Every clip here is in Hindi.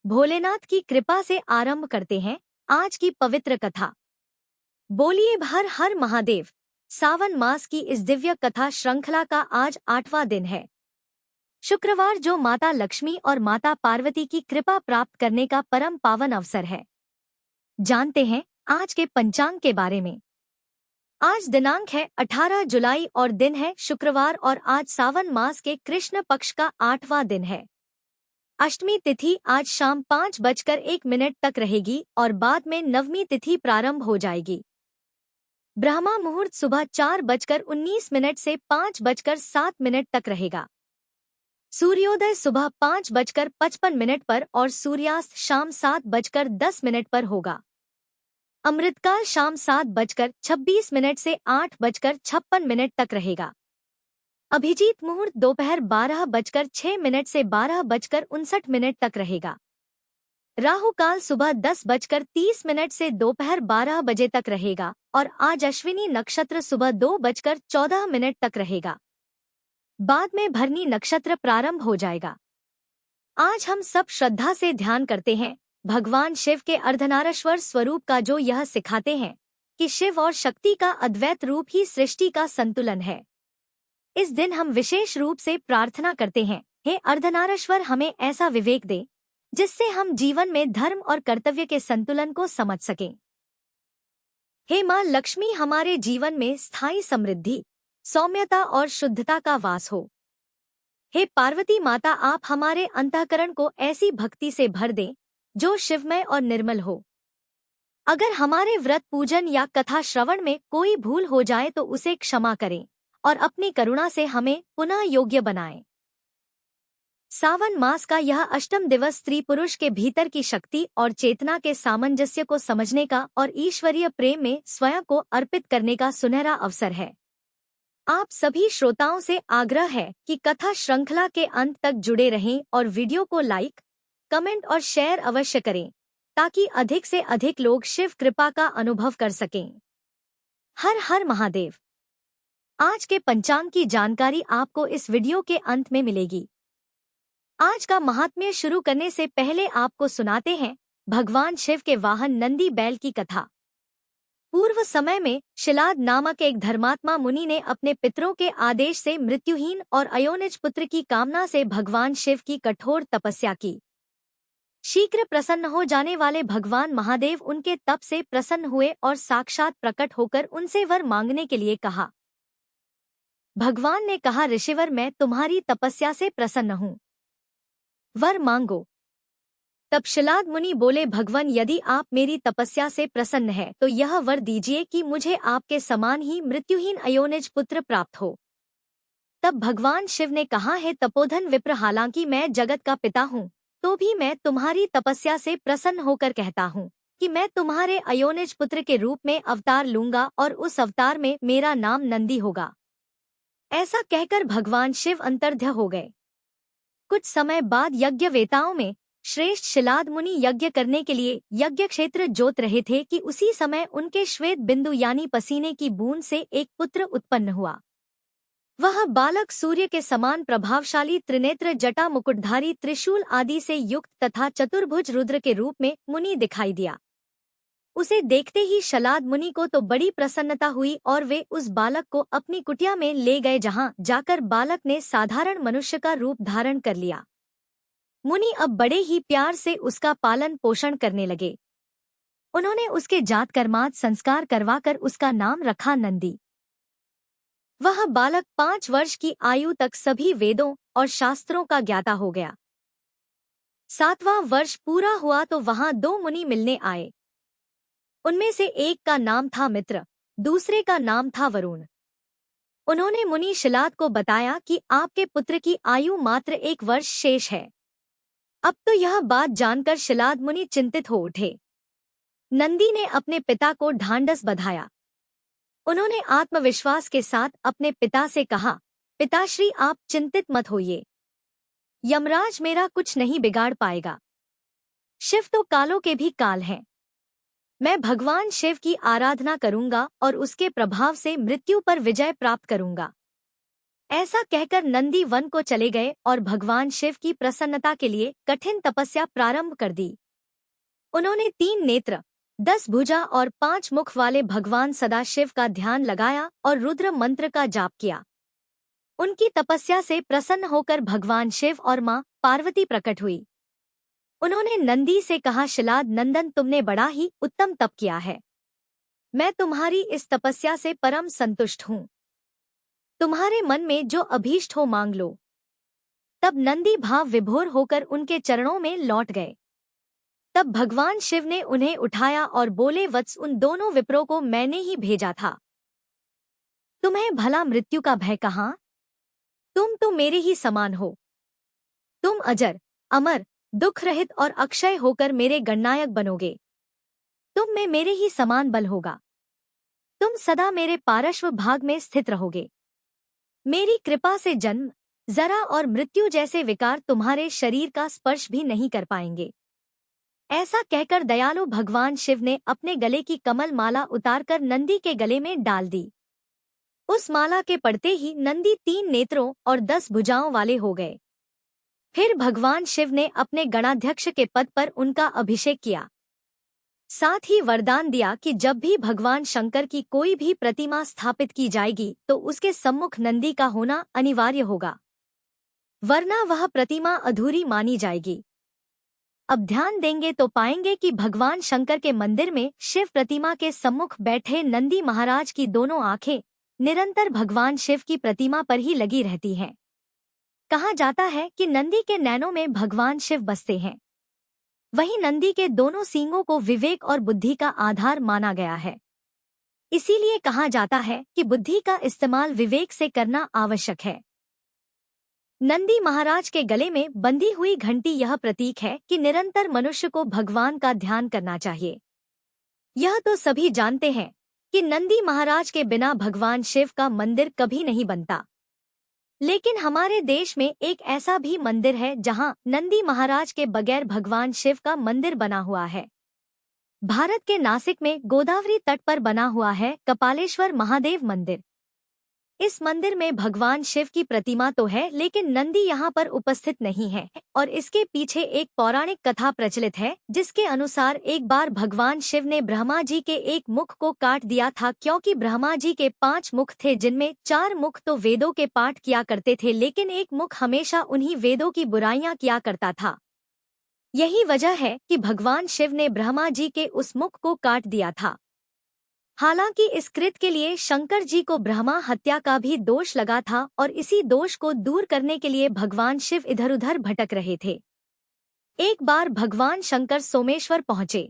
भोलेनाथ की कृपा से आरंभ करते हैं आज की पवित्र कथा। बोलिए हर हर महादेव। सावन मास की इस दिव्य कथा श्रृंखला का आज 8वां दिन है। शुक्रवार जो माता लक्ष्मी और माता पार्वती की कृपा प्राप्त करने का परम पावन अवसर है। जानते हैं आज के पंचांग के बारे में। आज दिनांक है 18 जुलाई और दिन है शुक्रवार और आज सावन मास के कृष्ण पक्ष का 8वां दिन है। अष्टमी तिथि आज शाम 5:01 तक रहेगी और बाद में नवमी तिथि प्रारंभ हो जाएगी। ब्रह्मा मुहूर्त सुबह 4:19 से 5:07 तक रहेगा। सूर्योदय सुबह 5:55 पर और सूर्यास्त शाम 7:10 पर होगा। अमृतकाल शाम 7:26 से 8:56 तक रहेगा। अभिजीत मुहूर्त दोपहर 12:06 से 12:59 तक रहेगा। राहु काल सुबह 10:30 से दोपहर 12 बजे तक रहेगा और आज अश्विनी नक्षत्र सुबह 2:14 तक रहेगा। बाद में भरनी नक्षत्र प्रारंभ हो जाएगा। आज हम सब श्रद्धा से ध्यान करते हैं भगवान शिव के अर्धनारीश्वर स्वरूप का, जो यह सिखाते हैं कि शिव और शक्ति का अद्वैत रूप ही सृष्टि का संतुलन है। इस दिन हम विशेष रूप से प्रार्थना करते हैं, हे अर्धनारीश्वर हमें ऐसा विवेक दे जिससे हम जीवन में धर्म और कर्तव्य के संतुलन को समझ सकें। हे मां लक्ष्मी हमारे जीवन में स्थायी समृद्धि, सौम्यता और शुद्धता का वास हो। हे पार्वती माता आप हमारे अंतःकरण को ऐसी भक्ति से भर दें जो शिवमय और निर्मल हो। अगर हमारे व्रत पूजन या कथा श्रवण में कोई भूल हो जाए तो उसे क्षमा करें और अपनी करुणा से हमें पुनः योग्य बनाएं। सावन मास का यह अष्टम दिवस स्त्री पुरुष के भीतर की शक्ति और चेतना के सामंजस्य को समझने का और ईश्वरीय प्रेम में स्वयं को अर्पित करने का सुनहरा अवसर है। आप सभी श्रोताओं से आग्रह है कि कथा श्रृंखला के अंत तक जुड़े रहें और वीडियो को लाइक, कमेंट और शेयर अवश्य करें ताकि अधिक से अधिक लोग शिव कृपा का अनुभव कर सकें। हर हर महादेव। आज के पंचांग की जानकारी आपको इस वीडियो के अंत में मिलेगी। आज का महात्म्य शुरू करने से पहले आपको सुनाते हैं भगवान शिव के वाहन नंदी बैल की कथा। पूर्व समय में शिलाद नामक एक धर्मात्मा मुनि ने अपने पितरों के आदेश से मृत्युहीन और अयोनिज पुत्र की कामना से भगवान शिव की कठोर तपस्या की। शीघ्र प्रसन्न हो जाने वाले भगवान महादेव उनके तप से प्रसन्न हुए और साक्षात प्रकट होकर उनसे वर मांगने के लिए कहा। भगवान ने कहा, ऋषिवर मैं तुम्हारी तपस्या से प्रसन्न हूँ, वर मांगो। तब शिलाद मुनि बोले, भगवान यदि आप मेरी तपस्या से प्रसन्न है तो यह वर दीजिए कि मुझे आपके समान ही मृत्युहीन अयोनिज पुत्र प्राप्त हो। तब भगवान शिव ने कहा, है तपोधन विप्र हालांकि मैं जगत का पिता हूँ तो भी मैं तुम्हारी तपस्या से प्रसन्न होकर कहता हूँ कि मैं तुम्हारे अयोनिज पुत्र के रूप में अवतार लूंगा और उस अवतार में मेरा नाम नंदी होगा। ऐसा कहकर भगवान शिव अंतर्ध्य हो गए। कुछ समय बाद यज्ञवेताओं में श्रेष्ठ शिलाद मुनि यज्ञ करने के लिए यज्ञ क्षेत्र जोत रहे थे कि उसी समय उनके श्वेत बिंदु यानी पसीने की बूंद से एक पुत्र उत्पन्न हुआ। वह बालक सूर्य के समान प्रभावशाली, त्रिनेत्र, जटा, मुकुटधारी, त्रिशूल आदि से युक्त तथा चतुर्भुज रुद्र के रूप में मुनि दिखाई दिया। उसे देखते ही शिलाद मुनि को तो बड़ी प्रसन्नता हुई और वे उस बालक को अपनी कुटिया में ले गए, जहां जाकर बालक ने साधारण मनुष्य का रूप धारण कर लिया। मुनि अब बड़े ही प्यार से उसका पालन पोषण करने लगे। उन्होंने उसके जात कर्माद संस्कार करवाकर उसका नाम रखा नंदी। वह बालक 5 वर्ष की आयु तक सभी वेदों और शास्त्रों का ज्ञाता हो गया। 7वां वर्ष पूरा हुआ तो वहां 2 मुनि मिलने आए। उनमें से एक का नाम था मित्र, दूसरे का नाम था वरुण। उन्होंने मुनि शिलाद को बताया कि आपके पुत्र की आयु मात्र 1 वर्ष शेष है। अब तो यह बात जानकर शिलाद मुनि चिंतित हो उठे। नंदी ने अपने पिता को ढांढस बंधाया। उन्होंने आत्मविश्वास के साथ अपने पिता से कहा, पिताश्री आप चिंतित मत होइए, यमराज मेरा कुछ नहीं बिगाड़ पाएगा। शिव तो कालों के भी काल हैं। मैं भगवान शिव की आराधना करूंगा और उसके प्रभाव से मृत्यु पर विजय प्राप्त करूंगा। ऐसा कहकर नंदी वन को चले गए और भगवान शिव की प्रसन्नता के लिए कठिन तपस्या प्रारंभ कर दी। उन्होंने 3 नेत्र, 10 भुजा और 5 मुख वाले भगवान सदाशिव का ध्यान लगाया और रुद्र मंत्र का जाप किया। उनकी तपस्या से प्रसन्न होकर भगवान शिव और मां पार्वती प्रकट हुई। उन्होंने नंदी से कहा, शिलाद नंदन, तुमने बड़ा ही उत्तम तप किया है। मैं तुम्हारी इस तपस्या से परम संतुष्ट हूँ। तुम्हारे मन में जो अभीष्ट हो मांग लो। तब नंदी भाव विभोर होकर उनके चरणों में लौट गए। तब भगवान शिव ने उन्हें उठाया और बोले, वत्स, उन दोनों विप्रों को मैंने ही भेजा था। तुम्हें भला मृत्यु का भय कहाँ? तुम तो मेरे ही समान हो। तुम अजर, अमर, दुख रहित और अक्षय होकर मेरे गणनायक बनोगे। तुम में मेरे ही समान बल होगा। तुम सदा मेरे पार्श्व भाग में स्थित रहोगे। मेरी कृपा से जन्म, जरा और मृत्यु जैसे विकार तुम्हारे शरीर का स्पर्श भी नहीं कर पाएंगे। ऐसा कहकर दयालु भगवान शिव ने अपने गले की कमल माला उतारकर नंदी के गले में डाल दी। उस माला के पड़ते ही नंदी 3 नेत्रों और 10 भुजाओं वाले हो गए। फिर भगवान शिव ने अपने गणाध्यक्ष के पद पर उनका अभिषेक किया। साथ ही वरदान दिया कि जब भी भगवान शंकर की कोई भी प्रतिमा स्थापित की जाएगी तो उसके सम्मुख नंदी का होना अनिवार्य होगा, वरना वह प्रतिमा अधूरी मानी जाएगी। अब ध्यान देंगे तो पाएंगे कि भगवान शंकर के मंदिर में शिव प्रतिमा के सम्मुख बैठे नंदी महाराज की दोनों आंखें निरंतर भगवान शिव की प्रतिमा पर ही लगी रहती हैं। कहा जाता है कि नंदी के नैनों में भगवान शिव बसते हैं। वहीं नंदी के दोनों सींगों को विवेक और बुद्धि का आधार माना गया है। इसीलिए कहा जाता है कि बुद्धि का इस्तेमाल विवेक से करना आवश्यक है। नंदी महाराज के गले में बंधी हुई घंटी यह प्रतीक है कि निरंतर मनुष्य को भगवान का ध्यान करना चाहिए। यह तो सभी जानते हैं कि नंदी महाराज के बिना भगवान शिव का मंदिर कभी नहीं बनता। लेकिन हमारे देश में एक ऐसा भी मंदिर है जहां नंदी महाराज के बगैर भगवान शिव का मंदिर बना हुआ है। भारत के नासिक में गोदावरी तट पर बना हुआ है कपालेश्वर महादेव मंदिर। इस मंदिर में भगवान शिव की प्रतिमा तो है, लेकिन नंदी यहाँ पर उपस्थित नहीं है और इसके पीछे एक पौराणिक कथा प्रचलित है, जिसके अनुसार एक बार भगवान शिव ने ब्रह्मा जी के एक मुख को काट दिया था, क्योंकि ब्रह्मा जी के 5 मुख थे, जिनमें 4 मुख तो वेदों के पाठ किया करते थे, लेकिन एक मुख हमेशा उन्हीं वेदों की बुराइयां किया करता था। यही वजह है कि भगवान शिव ने ब्रह्मा जी के उस मुख को काट दिया था। हालांकि इस कृत्य के लिए शंकर जी को ब्रह्मा हत्या का भी दोष लगा था और इसी दोष को दूर करने के लिए भगवान शिव इधर उधर भटक रहे थे। एक बार भगवान शंकर सोमेश्वर पहुंचे,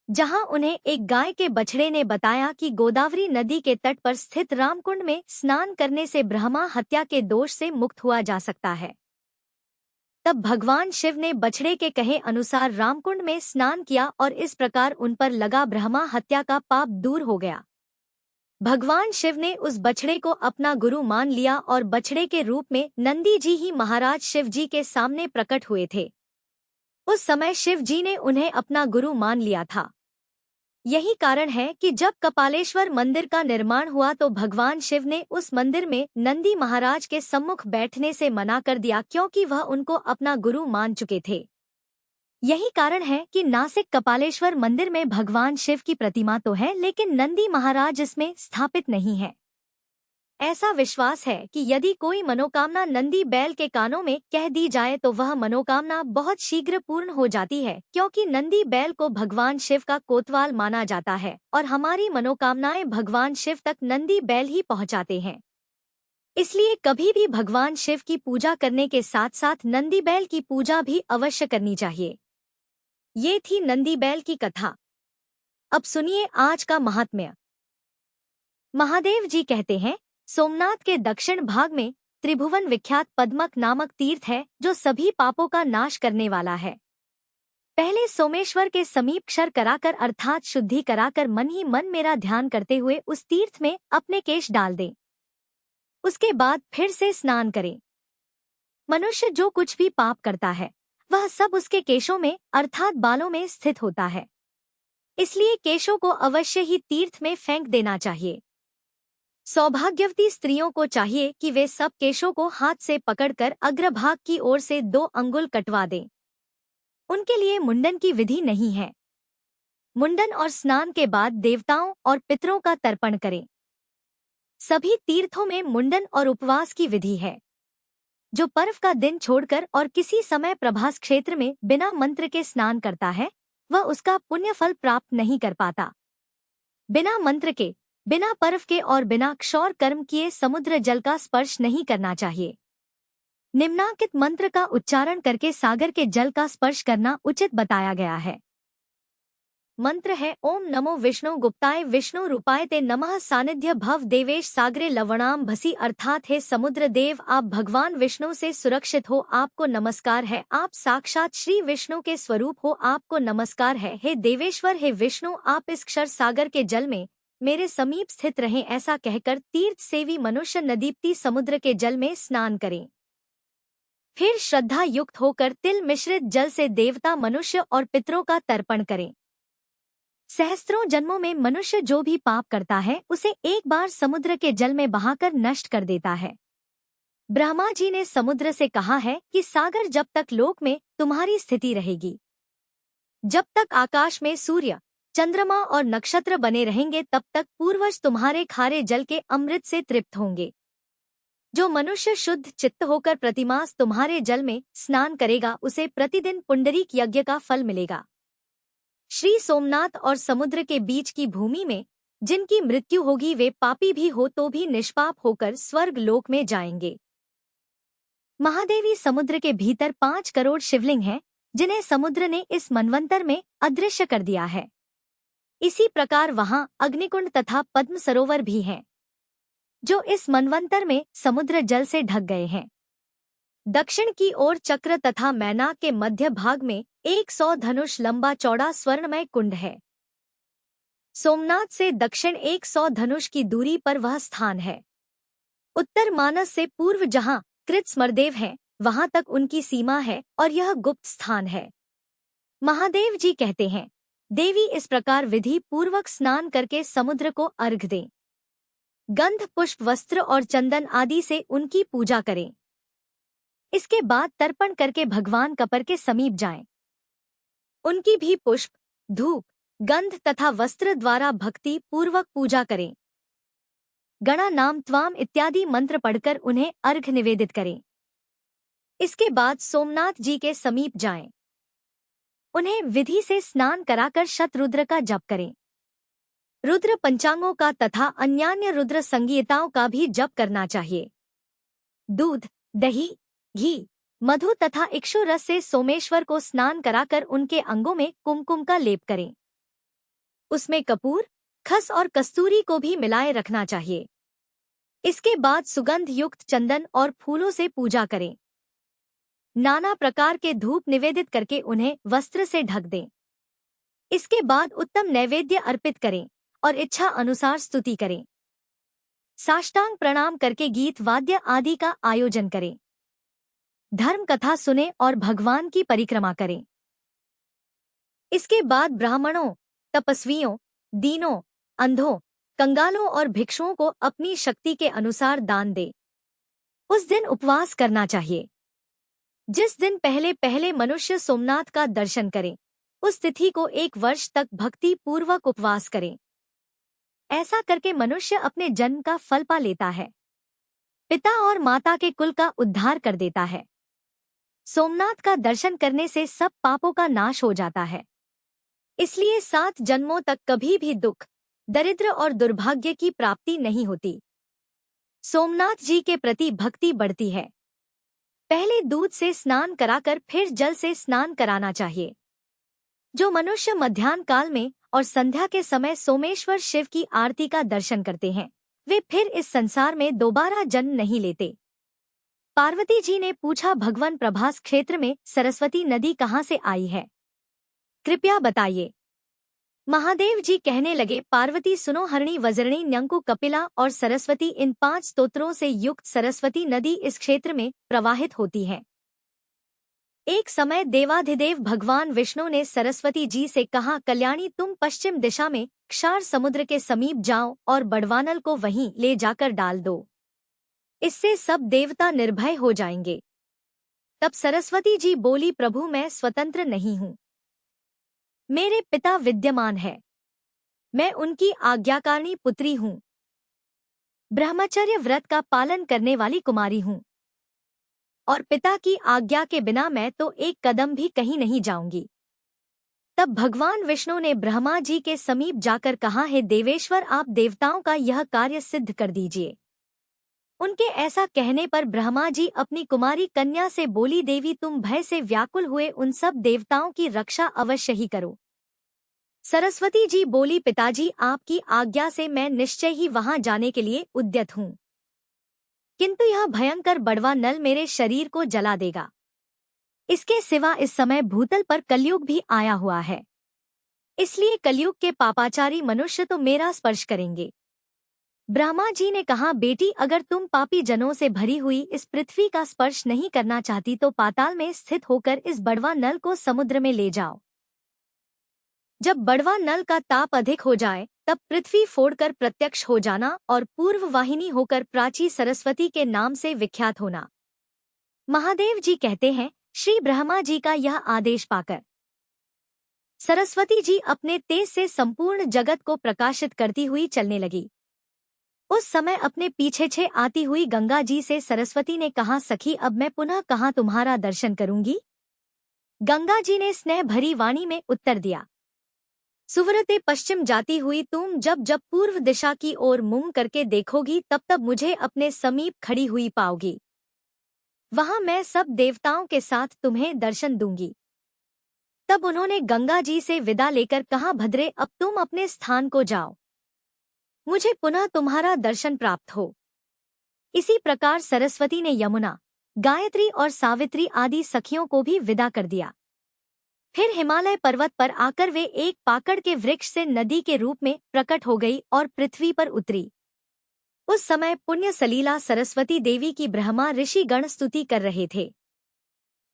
जहां उन्हें एक गाय के बछड़े ने बताया कि गोदावरी नदी के तट पर स्थित रामकुंड में स्नान करने से ब्रह्मा हत्या के दोष से मुक्त हुआ जा सकता है। तब भगवान शिव ने बछड़े के कहे अनुसार रामकुंड में स्नान किया और इस प्रकार उन पर लगा ब्रह्मा हत्या का पाप दूर हो गया। भगवान शिव ने उस बछड़े को अपना गुरु मान लिया और बछड़े के रूप में नंदी जी ही महाराज शिव जी के सामने प्रकट हुए थे। उस समय शिव जी ने उन्हें अपना गुरु मान लिया था। यही कारण है कि जब कपालेश्वर मंदिर का निर्माण हुआ तो भगवान शिव ने उस मंदिर में नंदी महाराज के सम्मुख बैठने से मना कर दिया, क्योंकि वह उनको अपना गुरु मान चुके थे। यही कारण है कि नासिक कपालेश्वर मंदिर में भगवान शिव की प्रतिमा तो है, लेकिन नंदी महाराज इसमें स्थापित नहीं है। ऐसा विश्वास है कि यदि कोई मनोकामना नंदी बैल के कानों में कह दी जाए तो वह मनोकामना बहुत शीघ्र पूर्ण हो जाती है, क्योंकि नंदी बैल को भगवान शिव का कोतवाल माना जाता है और हमारी मनोकामनाएं भगवान शिव तक नंदी बैल ही पहुंचाते हैं। इसलिए कभी भी भगवान शिव की पूजा करने के साथ साथ नंदी बैल की पूजा भी अवश्य करनी चाहिए। ये थी नंदी बैल की कथा। अब सुनिए आज का महात्म्य। महादेव जी कहते हैं, सोमनाथ के दक्षिण भाग में त्रिभुवन विख्यात पद्मक नामक तीर्थ है, जो सभी पापों का नाश करने वाला है। पहले सोमेश्वर के समीप क्षर कराकर अर्थात शुद्धि कराकर मन ही मन मेरा ध्यान करते हुए उस तीर्थ में अपने केश डाल दें। उसके बाद फिर से स्नान करें। मनुष्य जो कुछ भी पाप करता है वह सब उसके केशों में अर्थात बालों में स्थित होता है। इसलिए केशों को अवश्य ही तीर्थ में फेंक देना चाहिए। सौभाग्यवती स्त्रियों को चाहिए कि वे सब केशों को हाथ से पकड़कर अग्रभाग की ओर से 2 अंगुल कटवा दें। उनके लिए मुंडन की विधि नहीं है। मुंडन और स्नान के बाद देवताओं और पितरों का तर्पण करें। सभी तीर्थों में मुंडन और उपवास की विधि है। जो पर्व का दिन छोड़कर और किसी समय प्रभास क्षेत्र में बिना मंत्र के स्नान करता है, वह उसका पुण्य फल प्राप्त नहीं कर पाता। बिना मंत्र के, बिना पर्व के और बिना क्षौर कर्म किए समुद्र जल का स्पर्श नहीं करना चाहिए। निम्नांकित मंत्र का उच्चारण करके सागर के जल का स्पर्श करना उचित बताया गया है। मंत्र है ओम नमो विष्णु गुप्ताय विष्णु रूपाय ते नमः सानिध्य भव देवेश सागरे लवणाम भसी अर्थात हे समुद्र देव, आप भगवान विष्णु से सुरक्षित हो, आपको नमस्कार है, आप साक्षात श्री विष्णु के स्वरूप हो, आपको नमस्कार है। हे देवेश्वर, हे विष्णु, आप इस क्षर सागर के जल में मेरे समीप स्थित रहें। ऐसा कहकर तीर्थ सेवी मनुष्य नदीप्ति समुद्र के जल में स्नान करें। फिर श्रद्धा युक्त होकर तिल मिश्रित जल से देवता, मनुष्य और पितरों का तर्पण करें। सहस्त्रों जन्मों में मनुष्य जो भी पाप करता है उसे एक बार समुद्र के जल में बहाकर नष्ट कर देता है। ब्रह्मा जी ने समुद्र से कहा है कि सागर जब तक लोक में तुम्हारी स्थिति रहेगी, जब तक आकाश में सूर्य, चंद्रमा और नक्षत्र बने रहेंगे, तब तक पूर्वज तुम्हारे खारे जल के अमृत से तृप्त होंगे। जो मनुष्य शुद्ध चित्त होकर प्रतिमास तुम्हारे जल में स्नान करेगा उसे प्रतिदिन पुंडरीक यज्ञ का फल मिलेगा। श्री सोमनाथ और समुद्र के बीच की भूमि में जिनकी मृत्यु होगी वे पापी भी हो तो भी निष्पाप होकर स्वर्ग लोक में जाएंगे। महादेवी समुद्र के भीतर 5 करोड़ शिवलिंग हैं, जिन्हें समुद्र ने इस मनवंतर में अदृश्य कर दिया है। इसी प्रकार वहां अग्निकुंड तथा पद्म सरोवर भी हैं, जो इस मनवंतर में समुद्र जल से ढक गए हैं। दक्षिण की ओर चक्र तथा मैनाक के मध्य भाग में 100 धनुष लंबा चौड़ा स्वर्णमय कुंड है। सोमनाथ से दक्षिण 100 धनुष की दूरी पर वह स्थान है। उत्तर मानस से पूर्व जहाँ कृत स्मरदेव है, वहां तक उनकी सीमा है और यह गुप्त स्थान है। महादेव जी कहते हैं, देवी इस प्रकार विधि पूर्वक स्नान करके समुद्र को अर्घ दें। गंध, पुष्प, वस्त्र और चंदन आदि से उनकी पूजा करें। इसके बाद तर्पण करके भगवान कपर के समीप जाएं। उनकी भी पुष्प, धूप, गंध तथा वस्त्र द्वारा भक्ति पूर्वक पूजा करें। गणा नाम त्वाम इत्यादि मंत्र पढ़कर उन्हें अर्घ निवेदित करें। इसके बाद सोमनाथ जी के समीप जाएं। उन्हें विधि से स्नान कराकर शतरुद्र का जप करें। रुद्र पंचांगों का तथा अन्यान्य रुद्र संगीताओं का भी जप करना चाहिए। दूध, दही, घी, मधु तथा इक्षु रस से सोमेश्वर को स्नान कराकर उनके अंगों में कुमकुम का लेप करें। उसमें कपूर, खस और कस्तूरी को भी मिलाए रखना चाहिए। इसके बाद सुगंध युक्त चंदन और फूलों से पूजा करें। नाना प्रकार के धूप निवेदित करके उन्हें वस्त्र से ढक दें। इसके बाद उत्तम नैवेद्य अर्पित करें और इच्छा अनुसार स्तुति करें। साष्टांग प्रणाम करके गीत वाद्य आदि का आयोजन करें। धर्म कथा सुने और भगवान की परिक्रमा करें। इसके बाद ब्राह्मणों, तपस्वियों, दीनों, अंधों, कंगालों और भिक्षुओं को अपनी शक्ति के अनुसार दान दे। उस दिन उपवास करना चाहिए। जिस दिन पहले पहले मनुष्य सोमनाथ का दर्शन करे, उस तिथि को 1 वर्ष तक भक्ति पूर्वक उपवास करें। ऐसा करके मनुष्य अपने जन्म का फल पा लेता है, पिता और माता के कुल का उद्धार कर देता है। सोमनाथ का दर्शन करने से सब पापों का नाश हो जाता है। इसलिए 7 जन्मों तक कभी भी दुख, दरिद्र और दुर्भाग्य की प्राप्ति नहीं होती। सोमनाथ जी के प्रति भक्ति बढ़ती है। पहले दूध से स्नान कराकर फिर जल से स्नान कराना चाहिए। जो मनुष्य मध्याह्न काल में और संध्या के समय सोमेश्वर शिव की आरती का दर्शन करते हैं, वे फिर इस संसार में दोबारा जन्म नहीं लेते। पार्वती जी ने पूछा, भगवान प्रभास क्षेत्र में सरस्वती नदी कहाँ से आई है? कृपया बताइए। महादेव जी कहने लगे, पार्वती सुनो, हरणी, वज्रणी, न्यंकु, कपिला और सरस्वती, इन 5 स्तोत्रों से युक्त सरस्वती नदी इस क्षेत्र में प्रवाहित होती है। एक समय देवाधिदेव भगवान विष्णु ने सरस्वती जी से कहा, कल्याणी तुम पश्चिम दिशा में क्षार समुद्र के समीप जाओ और बड़वानल को वहीं ले जाकर डाल दो। इससे सब देवता निर्भय हो जाएंगे। तब सरस्वती जी बोली, प्रभु मैं स्वतंत्र नहीं हूँ, मेरे पिता विद्यमान है, मैं उनकी आज्ञाकारिणी पुत्री हूँ, ब्रह्मचर्य व्रत का पालन करने वाली कुमारी हूँ और पिता की आज्ञा के बिना मैं तो एक कदम भी कहीं नहीं जाऊंगी। तब भगवान विष्णु ने ब्रह्मा जी के समीप जाकर कहा, हे देवेश्वर आप देवताओं का यह कार्य सिद्ध कर दीजिए। उनके ऐसा कहने पर ब्रह्मा जी अपनी कुमारी कन्या से बोली, देवी तुम भय से व्याकुल हुए उन सब देवताओं की रक्षा अवश्य ही करो। सरस्वती जी बोली, पिताजी आपकी आज्ञा से मैं निश्चय ही वहां जाने के लिए उद्यत हूँ, किंतु यह भयंकर बड़वा नल मेरे शरीर को जला देगा। इसके सिवा इस समय भूतल पर कलयुग भी आया हुआ है, इसलिए कलयुग के पापाचारी मनुष्य तो मेरा स्पर्श करेंगे। ब्रह्मा जी ने कहा, बेटी अगर तुम पापी जनों से भरी हुई इस पृथ्वी का स्पर्श नहीं करना चाहती तो पाताल में स्थित होकर इस बड़वा नल को समुद्र में ले जाओ। जब बड़वा नल का ताप अधिक हो जाए तब पृथ्वी फोड़कर प्रत्यक्ष हो जाना और पूर्व वाहिनी होकर प्राची सरस्वती के नाम से विख्यात होना। महादेव जी कहते हैं, श्री ब्रह्मा जी का यह आदेश पाकर सरस्वती जी अपने तेज से संपूर्ण जगत को प्रकाशित करती हुई चलने लगी। उस समय अपने पीछे आती हुई गंगा जी से सरस्वती ने कहा, सखी अब मैं पुनः कहाँ तुम्हारा दर्शन करूंगी। गंगा जी ने स्नेह भरी वाणी में उत्तर दिया, सुव्रते पश्चिम जाती हुई तुम जब जब पूर्व दिशा की ओर मुंह करके देखोगी तब तब मुझे अपने समीप खड़ी हुई पाओगी। वहां मैं सब देवताओं के साथ तुम्हें दर्शन दूंगी। तब उन्होंने गंगा जी से विदा लेकर कहा, भद्रे अब तुम अपने स्थान को जाओ, मुझे पुनः तुम्हारा दर्शन प्राप्त हो। इसी प्रकार सरस्वती ने यमुना, गायत्री और सावित्री आदि सखियों को भी विदा कर दिया। फिर हिमालय पर्वत पर आकर वे एक पाकड़ के वृक्ष से नदी के रूप में प्रकट हो गई और पृथ्वी पर उतरी। उस समय पुण्य सलीला सरस्वती देवी की ब्रह्मा ऋषि गण स्तुति कर रहे थे।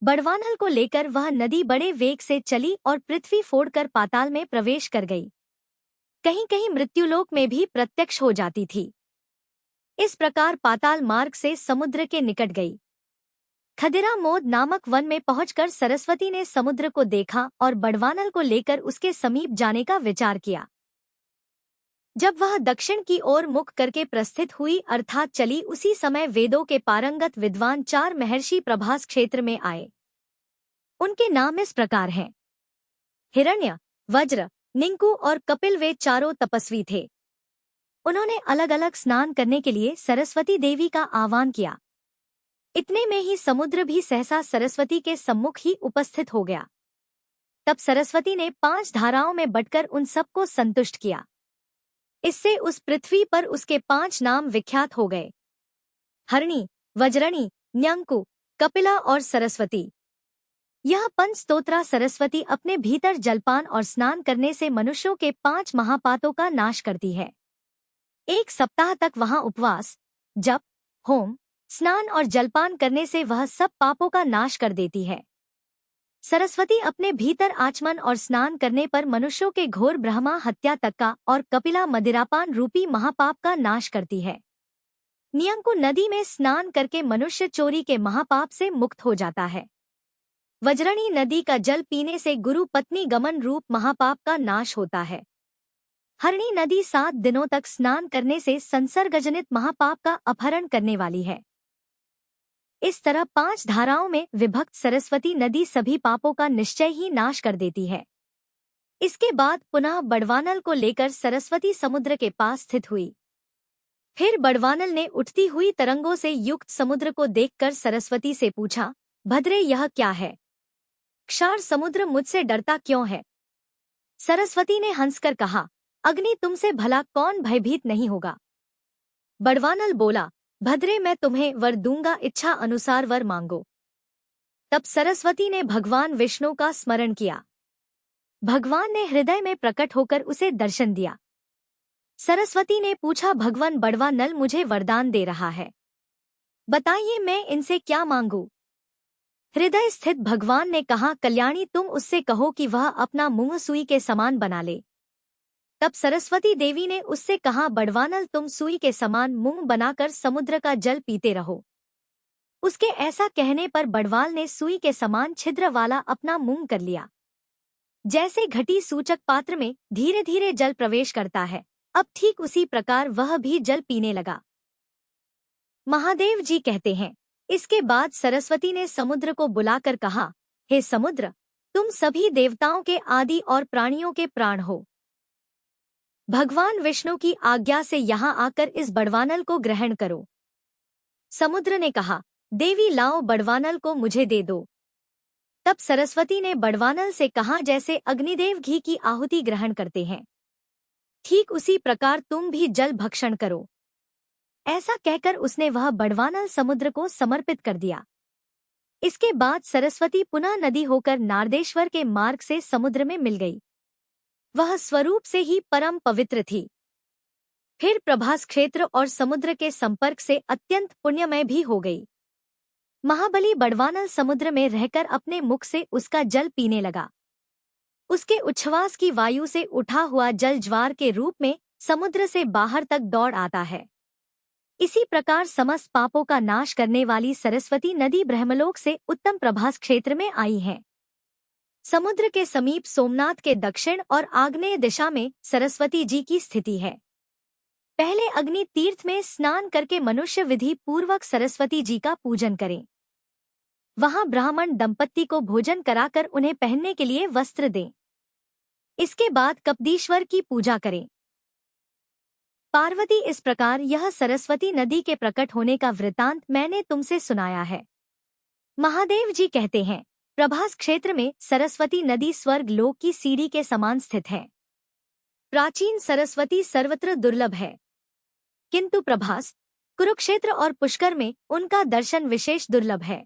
बड़वानल को लेकर वह नदी बड़े वेग से चली और पृथ्वी फोड़कर पाताल में प्रवेश कर गई। कहीं कहीं मृत्युलोक में भी प्रत्यक्ष हो जाती थी। इस प्रकार पाताल मार्ग से समुद्र के निकट गई। खदिरा मोद नामक वन में पहुंचकर सरस्वती ने समुद्र को देखा और बड़वानल को लेकर उसके समीप जाने का विचार किया। जब वह दक्षिण की ओर मुख करके प्रस्थित हुई अर्थात चली, उसी समय वेदों के पारंगत विद्वान 4 महर्षि प्रभास क्षेत्र में आए। उनके नाम इस प्रकार हैं, हिरण्य, वज्र, निंकु और कपिल। वे चारों तपस्वी थे। उन्होंने अलग अलग स्नान करने के लिए सरस्वती देवी का आह्वान किया। इतने में ही समुद्र भी सहसा सरस्वती के सम्मुख ही उपस्थित हो गया। तब सरस्वती ने 5 धाराओं में बंटकर उन सबको संतुष्ट किया। इससे उस पृथ्वी पर उसके 5 नाम विख्यात हो गए, हरणी, वज्रणी, न्यंकु, कपिला और सरस्वती। यह पंचस्तोत्रा सरस्वती अपने भीतर जलपान और स्नान करने से मनुष्यों के 5 महापातों का नाश करती है। 1 सप्ताह तक वहां उपवास, जप, होम, स्नान और जलपान करने से वह सब पापों का नाश कर देती है। सरस्वती अपने भीतर आचमन और स्नान करने पर मनुष्यों के घोर ब्रह्मा हत्या तक का और कपिला मदिरापान रूपी महापाप का नाश करती है। नियंकु नदी में स्नान करके मनुष्य चोरी के महापाप से मुक्त हो जाता है। वज्रणी नदी का जल पीने से गुरु पत्नी गमन रूप महापाप का नाश होता है। हरणी नदी 7 दिनों तक स्नान करने से संसर्गजनित महापाप का अपहरण करने वाली है। इस तरह 5 धाराओं में विभक्त सरस्वती नदी सभी पापों का निश्चय ही नाश कर देती है। इसके बाद पुनः बड़वानल को लेकर सरस्वती समुद्र के पास स्थित हुई। फिर बड़वानल ने उठती हुई तरंगों से युक्त समुद्र को देखकर सरस्वती से पूछा, भद्रे यह क्या है? क्षार समुद्र मुझसे डरता क्यों है? सरस्वती ने हंसकर कहा, अग्नि तुमसे भला कौन भयभीत नहीं होगा। बड़वानल बोला, भद्रे मैं तुम्हें वर दूंगा, इच्छा अनुसार वर मांगो। तब सरस्वती ने भगवान विष्णु का स्मरण किया। भगवान ने हृदय में प्रकट होकर उसे दर्शन दिया। सरस्वती ने पूछा, भगवान बड़वा नल मुझे वरदान दे रहा है, बताइए मैं इनसे क्या मांगूं? हृदय स्थित भगवान ने कहा, कल्याणी तुम उससे कहो कि वह अपना मुंह सुई के समान बना ले। तब सरस्वती देवी ने उससे कहा, बड़वानल तुम सुई के समान मुंह बनाकर समुद्र का जल पीते रहो। उसके ऐसा कहने पर बड़वाल ने सुई के समान छिद्र वाला अपना मुंह कर लिया। जैसे घटी सूचक पात्र में धीरे धीरे जल प्रवेश करता है, अब ठीक उसी प्रकार वह भी जल पीने लगा। महादेव जी कहते हैं, इसके बाद सरस्वती ने समुद्र को बुलाकर कहा, हे समुद्र, तुम सभी देवताओं के आदि और प्राणियों के प्राण हो। भगवान विष्णु की आज्ञा से यहाँ आकर इस बड़वानल को ग्रहण करो। समुद्र ने कहा, देवी लाओ बड़वानल को मुझे दे दो। तब सरस्वती ने बड़वानल से कहा, जैसे अग्निदेव घी की आहुति ग्रहण करते हैं, ठीक उसी प्रकार तुम भी जल भक्षण करो। ऐसा कहकर उसने वह बड़वानल समुद्र को समर्पित कर दिया। इसके बाद सरस्वती पुनः नदी होकर नारदेश्वर के मार्ग से समुद्र में मिल गई। वह स्वरूप से ही परम पवित्र थी। फिर प्रभास क्षेत्र और समुद्र के संपर्क से अत्यंत पुण्यमय भी हो गई। महाबली बड़वानल समुद्र में रहकर अपने मुख से उसका जल पीने लगा। उसके उच्छ्वास की वायु से उठा हुआ जल ज्वार के रूप में समुद्र से बाहर तक दौड़ आता है। इसी प्रकार समस्त पापों का नाश करने वाली सरस्वती नदी ब्रह्मलोक से उत्तम प्रभास क्षेत्र में आई है। समुद्र के समीप सोमनाथ के दक्षिण और आग्नेय दिशा में सरस्वती जी की स्थिति है। पहले अग्नि तीर्थ में स्नान करके मनुष्य विधि पूर्वक सरस्वती जी का पूजन करें। वहां ब्राह्मण दंपत्ति को भोजन कराकर उन्हें पहनने के लिए वस्त्र दें। इसके बाद कपदीश्वर की पूजा करें। पार्वती, इस प्रकार यह सरस्वती नदी के प्रकट होने का वृतांत मैंने तुमसे सुनाया है। महादेव जी कहते हैं, प्रभास क्षेत्र में सरस्वती नदी स्वर्ग लोक की सीढ़ी के समान स्थित है। प्राचीन सरस्वती सर्वत्र दुर्लभ है, किंतु प्रभास, कुरुक्षेत्र और पुष्कर में उनका दर्शन विशेष दुर्लभ है।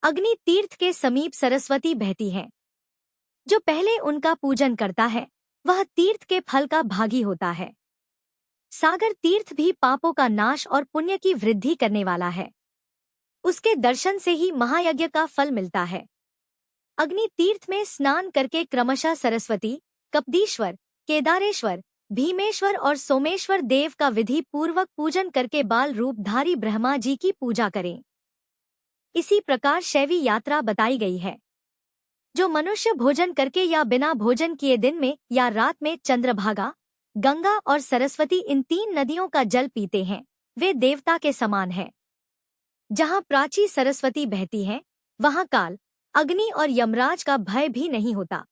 अग्नि तीर्थ के समीप सरस्वती बहती है। जो पहले उनका पूजन करता है वह तीर्थ के फल का भागी होता है। सागर तीर्थ भी पापों का नाश और पुण्य की वृद्धि करने वाला है। उसके दर्शन से ही महायज्ञ का फल मिलता है। अग्नि तीर्थ में स्नान करके क्रमशः सरस्वती, कपदीश्वर, केदारेश्वर, भीमेश्वर और सोमेश्वर देव का विधि पूर्वक पूजन करके बाल रूपधारी ब्रह्मा जी की पूजा करें। इसी प्रकार शैवी यात्रा बताई गई है। जो मनुष्य भोजन करके या बिना भोजन किए दिन में या रात में चंद्रभागा, गंगा और सरस्वती इन तीन नदियों का जल पीते हैं, वे देवता के समान हैं। जहाँ प्राची सरस्वती बहती है वहाँ काल, अग्नि और यमराज का भय भी नहीं होता।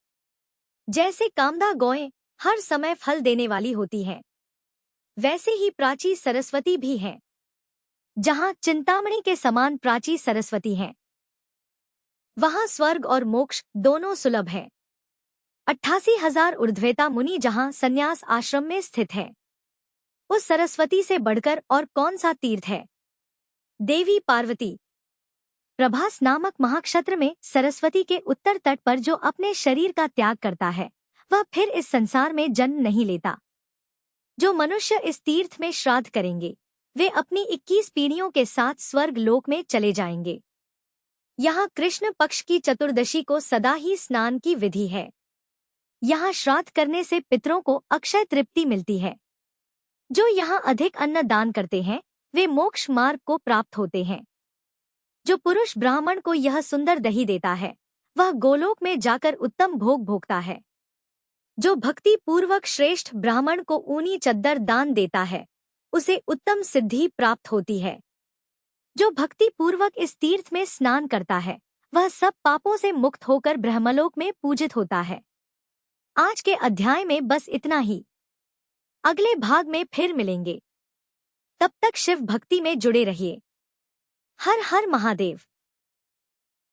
जैसे कामदा गौएं हर समय फल देने वाली होती हैं, वैसे ही प्राची सरस्वती भी हैं। जहाँ चिंतामणि के समान प्राची सरस्वती हैं, वहाँ स्वर्ग और मोक्ष दोनों सुलभ हैं। 88,000 ऊर्ध्वेता मुनि जहाँ संन्यास आश्रम में स्थित है, उस सरस्वती से बढ़कर और कौन सा तीर्थ है? देवी पार्वती। प्रभास नामक महाक्षत्र में सरस्वती के उत्तर तट पर जो अपने शरीर का त्याग करता है वह फिर इस संसार में जन्म नहीं लेता। जो मनुष्य इस तीर्थ में श्राद्ध करेंगे वे अपनी 21 पीढ़ियों के साथ स्वर्ग लोक में चले जाएंगे। यहाँ कृष्ण पक्ष की चतुर्दशी को सदा ही स्नान की विधि है। यहाँ श्राद्ध करने से पितरों को अक्षय तृप्ति मिलती है। जो यहाँ अधिक अन्न दान करते हैं वे मोक्ष मार्ग को प्राप्त होते हैं। जो पुरुष ब्राह्मण को यह सुंदर दही देता है वह गोलोक में जाकर उत्तम भोग भोगता है। जो भक्ति पूर्वक श्रेष्ठ ब्राह्मण को ऊनी चद्दर दान देता है उसे उत्तम सिद्धि प्राप्त होती है। जो भक्ति पूर्वक इस तीर्थ में स्नान करता है वह सब पापों से मुक्त होकर ब्रह्मलोक में पूजित होता है। आज के अध्याय में बस इतना ही। अगले भाग में फिर मिलेंगे। तब तक शिव भक्ति में जुड़े रहिए। हर हर महादेव।